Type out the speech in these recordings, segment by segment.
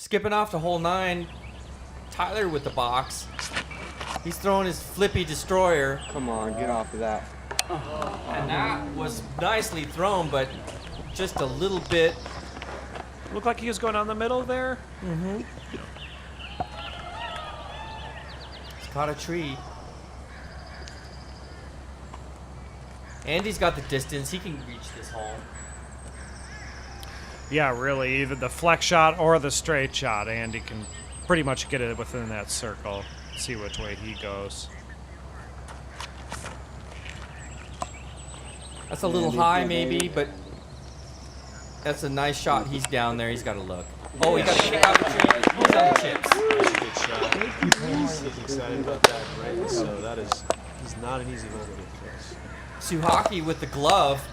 Skipping off to hole 9, Tyler with the box. He's throwing his flippy destroyer. Come on, get off of that. And that was nicely thrown, but just a little bit. Looked like he was going down the middle there. Mm-hmm. He's caught a tree. Andy's got the distance. He can reach this hole. Yeah, really, either the flex shot or the straight shot. Andy can pretty much get it within that circle. See which way he goes. That's a little high maybe, but that's a nice shot. He's down there. He's got to look. Oh, he got to kick out the tree. He's on the chips. That's a good shot. He's excited about that, right? So that is, he's not an easy hole to get close. Suchocki with the glove.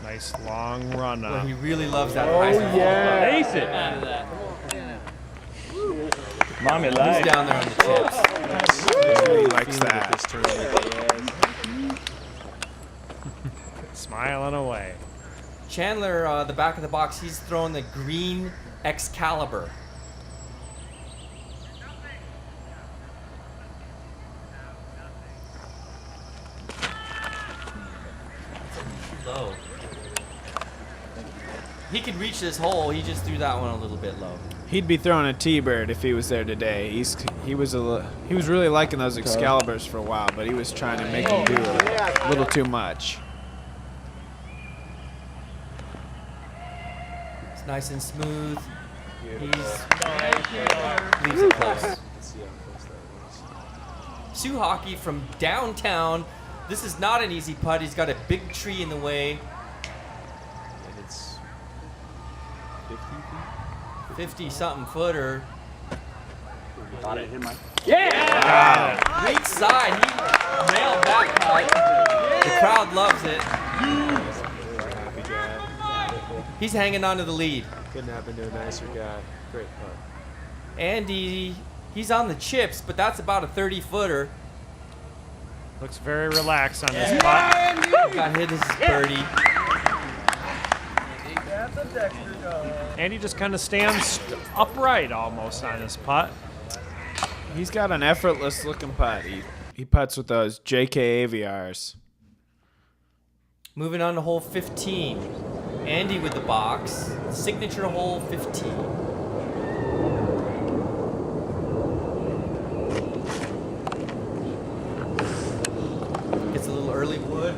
Nice long run Well, up. he really loves that. Oh, yeah. Ace it. Mommy He's life. down there on the chips. He likes that. This tournament. Smiling away. Chandler, the back of the box, he's throwing the green Excalibur. Low. He could reach this hole. He just threw that one a little bit low. He'd be throwing a T-bird if he was there today. He was really liking those Excaliburs for a while, but he was trying to make him do a little too much. It's nice and smooth. Beautiful. Leaves it close. Let's see how close that was. Suchocki from downtown. This is not an easy putt. He's got a big tree in the way. And it's 50 feet? 50-something footer. Got it. Hit my. Great side. He nailed that putt. The crowd loves it. Happy guy. He's hanging on to the lead. Couldn't happen to a nicer guy. Great putt. Andy, he's on the chips, but that's about a 30-footer. Looks very relaxed on this putt. Got hit as his birdie. Andy just kind of stands upright almost on his putt. He's got an effortless looking putt. He putts with those JK AVRs. Moving on to hole 15. Andy with the box. Signature hole 15. Gets a little early wood.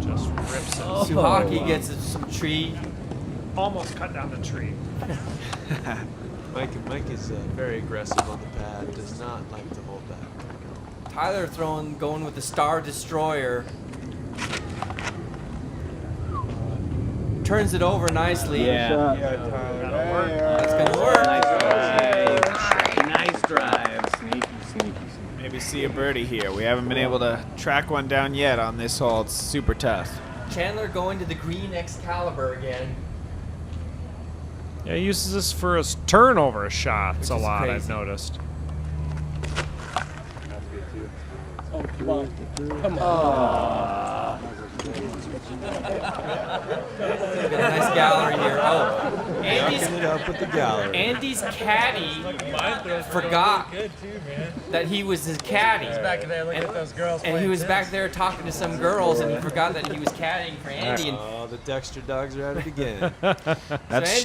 Just rips it. Suchocki gets some tree. Almost cut down the tree. Mike is very aggressive on the pad. Does not like to hold back. Tyler going with the Star Destroyer. Turns it over nicely. Yeah. That'll work. That's gonna work. Nice drive. Sneaky. Maybe see a birdie here. We haven't been able to track one down yet on this hole. It's super tough. Chandler going to the green Excalibur again. Yeah, he uses this for his turnover shots Which a is lot, crazy. I've noticed. Oh, come on. Come on. Got a nice gallery here. Oh, Backing it up with the gallery. Andy's caddy forgot that he was his caddy. Back there, look at those girls. And he was back there talking to some girls, and he forgot that he was caddying for Andy. And Oh, the Dexter dogs are at it again. That's so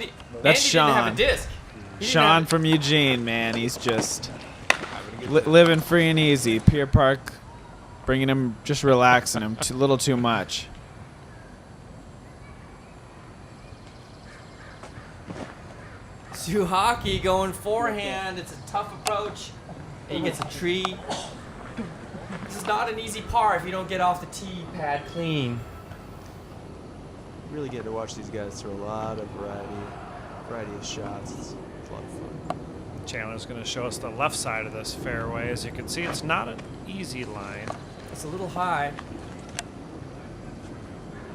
Andy that's Sean. Didn't have a Sean. disc. He didn't Sean have- from Eugene, man. He's just living free and easy. Pier Park, bringing him, just relaxing him a little too much. Suchocki going forehand. It's a tough approach. And he gets a tree. This is not an easy par if you don't get off the tee pad clean. Really getting to watch these guys throw a lot of variety of shots. It's a lot of fun. Chandler's going to show us the left side of this fairway. As you can see, it's not an easy line. It's a little high.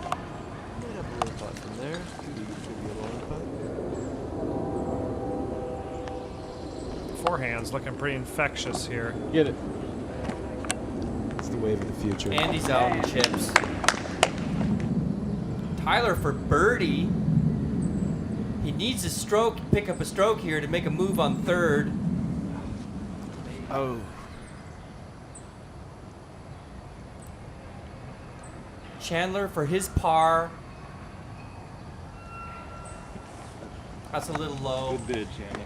Might have a little putt from there. Could be a long putt. Forehand's looking pretty infectious here. Get it. It's the wave of the future. Andy's out in chips. Tyler for birdie. He needs a stroke, pick up a stroke here to make a move on third. Oh. Chandler for his par. That's a little low. Good bid, Chandler.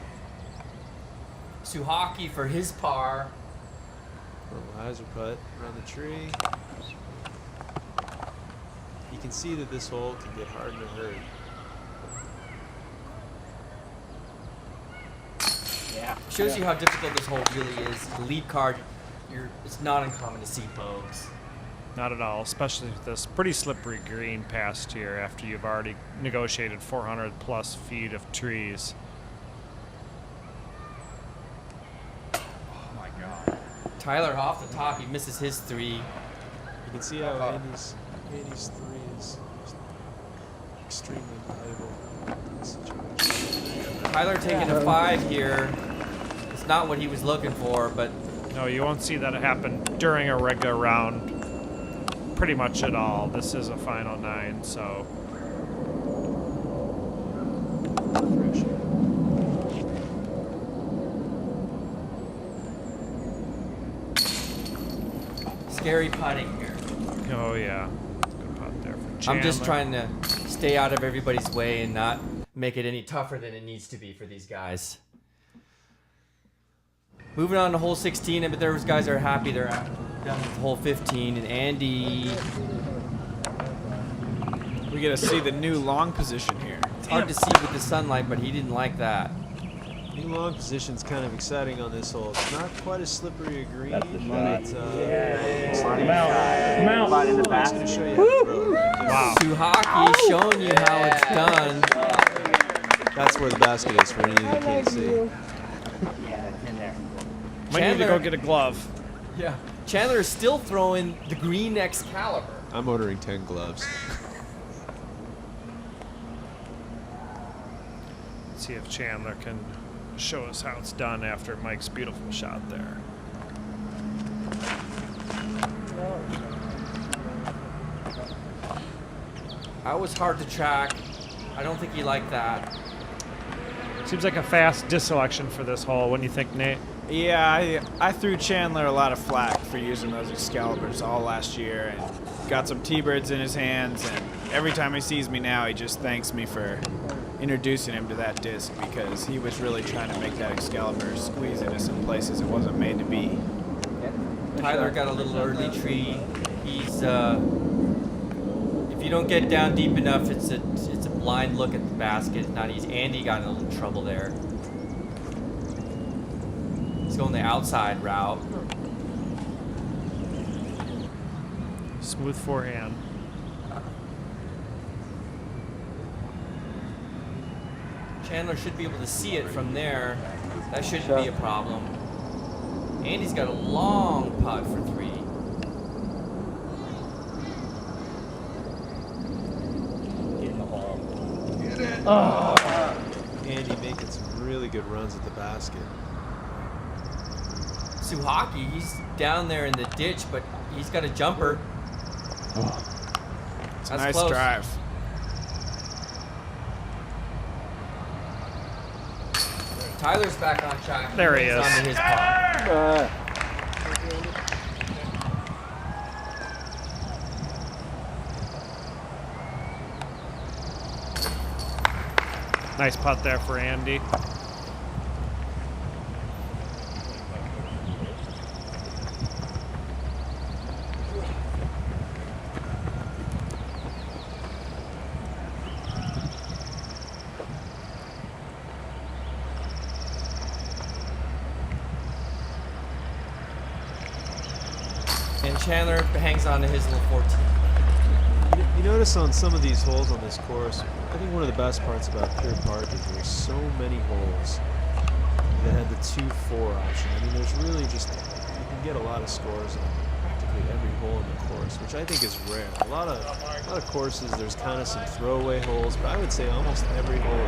Suchocki for his par. Hyzer putt around the tree. You can see that this hole can get hard in a hurry. Yeah. Shows you how difficult this hole really is. The lead card, it's not uncommon to see bogeys. Not at all, especially with this pretty slippery green past here after you've already negotiated 400 plus feet of trees. Oh my God. Tyler off the top, he misses his three. You can see how Andy's three is extremely valuable in this situation. Tyler taking a 5 here. It's not what he was looking for, but No, you won't see that happen during a regular round pretty much at all. This is a final 9, so. scary putting here. Oh yeah, good putt there for Chandler. I'm just trying to stay out of everybody's way and not make it any tougher than it needs to be for these guys. Moving on to hole 16, but those guys are happy they're done with hole 15, and Andy. We get to see the new long position here. It's hard to see with the sunlight, but he didn't like that. New long position's kind of exciting on this hole. It's not quite as slippery a green, That's the money. but Come out. Come out. In the I'm just going to show you how to throw it. Wow. Suchocki showing you how it's done. That's where the basket is for any of you that can't see. Yeah, it's in there. Might need to go get a glove. Yeah. Chandler is still throwing the green Excalibur. I'm ordering 10 gloves. Let's see if Chandler can show us how it's done after Mike's beautiful shot there. That was hard to track. I don't think he liked that. Seems like a fast disselection for this hole. What do you think, Nate? Yeah, I threw Chandler a lot of flack for using those Excaliburs all last year and got some T-birds in his hands, and every time he sees me now, he just thanks me for introducing him to that disc because he was really trying to make that Excalibur squeeze into some places it wasn't made to be. Tyler got a little early tree. He's if you don't get down deep enough, it's a blind look at the basket. It's not easy. Andy got in a little trouble there. He's going the outside route. Smooth forehand. Chandler should be able to see it from there. That shouldn't be a problem. Andy's got a long putt for 3. Get in the hole. Andy making some really good runs at the basket. Suchocki, he's down there in the ditch, but he's got a jumper. It's a That's nice close. drive. Tyler's back on track. There he He's is. onto his putt. Nice putt there for Andy. And Chandler hangs on to his little 14. You notice on some of these holes on this course, I think one of the best parts about Pier Park is there's so many holes that had the 2-4 option. I mean, there's really just, you can get a lot of scores on practically every hole in the course, which I think is rare. A lot of courses, there's kind of some throwaway holes, but I would say almost every hole